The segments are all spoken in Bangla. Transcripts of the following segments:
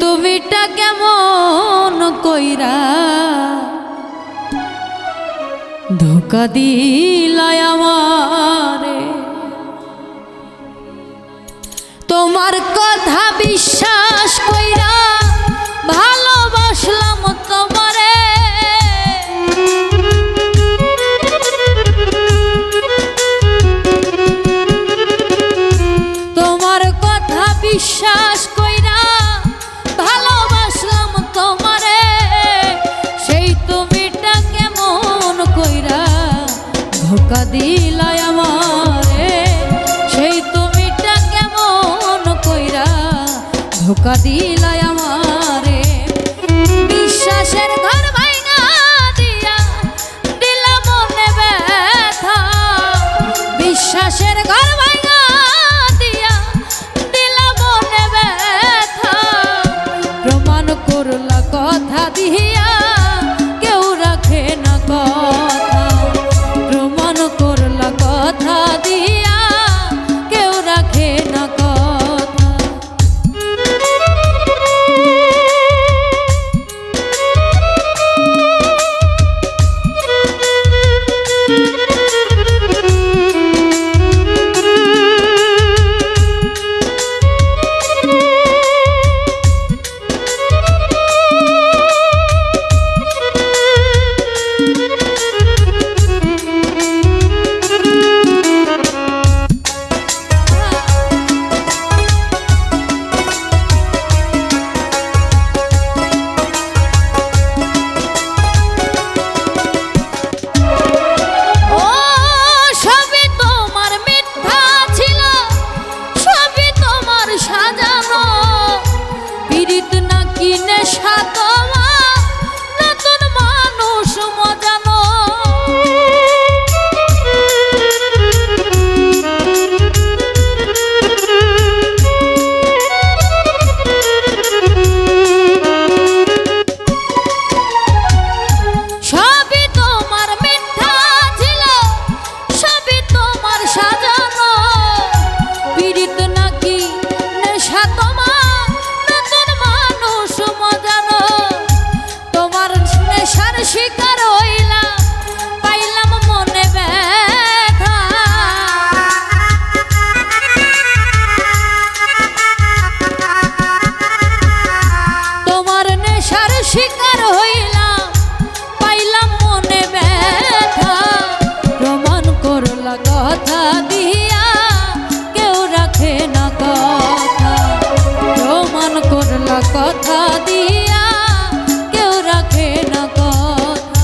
তুমিটা কেমন কইরা ধোকা দিলাই আমারে, তোমার কথা বিশ্বাস কইরা ভালোবাসলাম তোমারে, তোমার কথা বিশ্বাস কইরা ভালোবাসলাম তোমারে, সেই তুমিটা কেমন কইরা ধোকা দিলাই আমারে, সেই তুমিটা কেমন কইরা ধোকা দিলাই আমারে। বিশ্বাসের ঘর ভাঙা দিয়া দিলা মনে ব্যথা, বিশ্বাসের ঘর ভাঙা দিয়া দিলা মনে ব্যথা, প্রমাণ করলা কথা দিয়া কেউ রাখে না কথা, প্রমাণ করলা কথা দিয়া কেউ রাখে না কথা। শিকার হইলাম পাইলাম মনে ব্যথা, তোমার নেশার শিকার হইলাম পাইলাম মনে ব্যথা, প্রমাণ করলা কথা দিয়া কেউ রাখে না কথা, প্রমাণ করলা কথা দিয়া কেউ রাখে না কথা।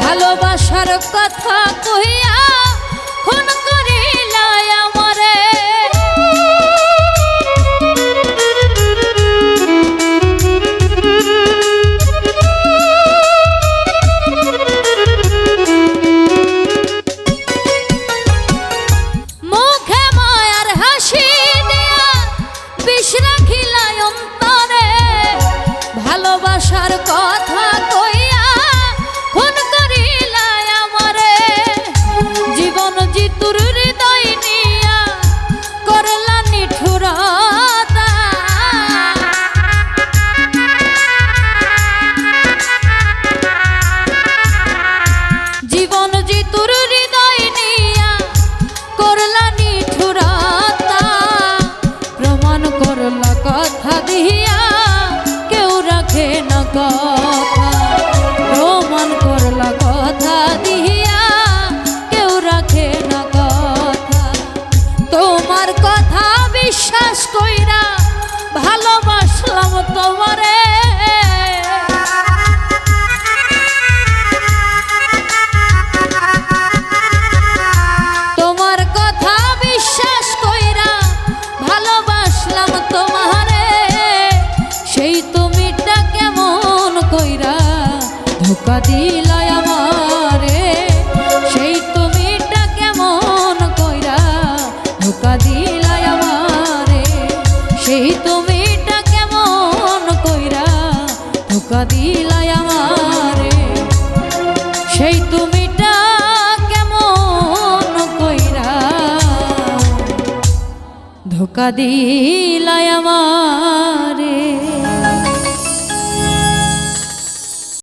ভালোবাসার কথা কইয়া খুন করিলাই আমারে, মুখে মায়ার হাসি দিয়া বিষ রাখিলাই অন্তরে, ভালোবাসার কথা কইয়া খুন করিলাই আমারে, জীবন জিতুর হৃদয় নিয়া করলা নিঠুরতা, জীবন জিতুর হৃদয় নিয়া করলা নিঠুরতা, প্রমাণ করলা কথা দিয়া কেউ রাখে না কথা, প্রমাণ করলা কথা দিয়া কেউ রাখে না কথা। ধোকা দিলাই আমারে সেই তুমিটা কেমন কইরা ধোকা দিলাই আমারে সেই তুমিটা কেমন কইরা ধোকা দিলাই আমারে সেই তুমিটা কেমন কইরা ধোকা দিলাই আমারে।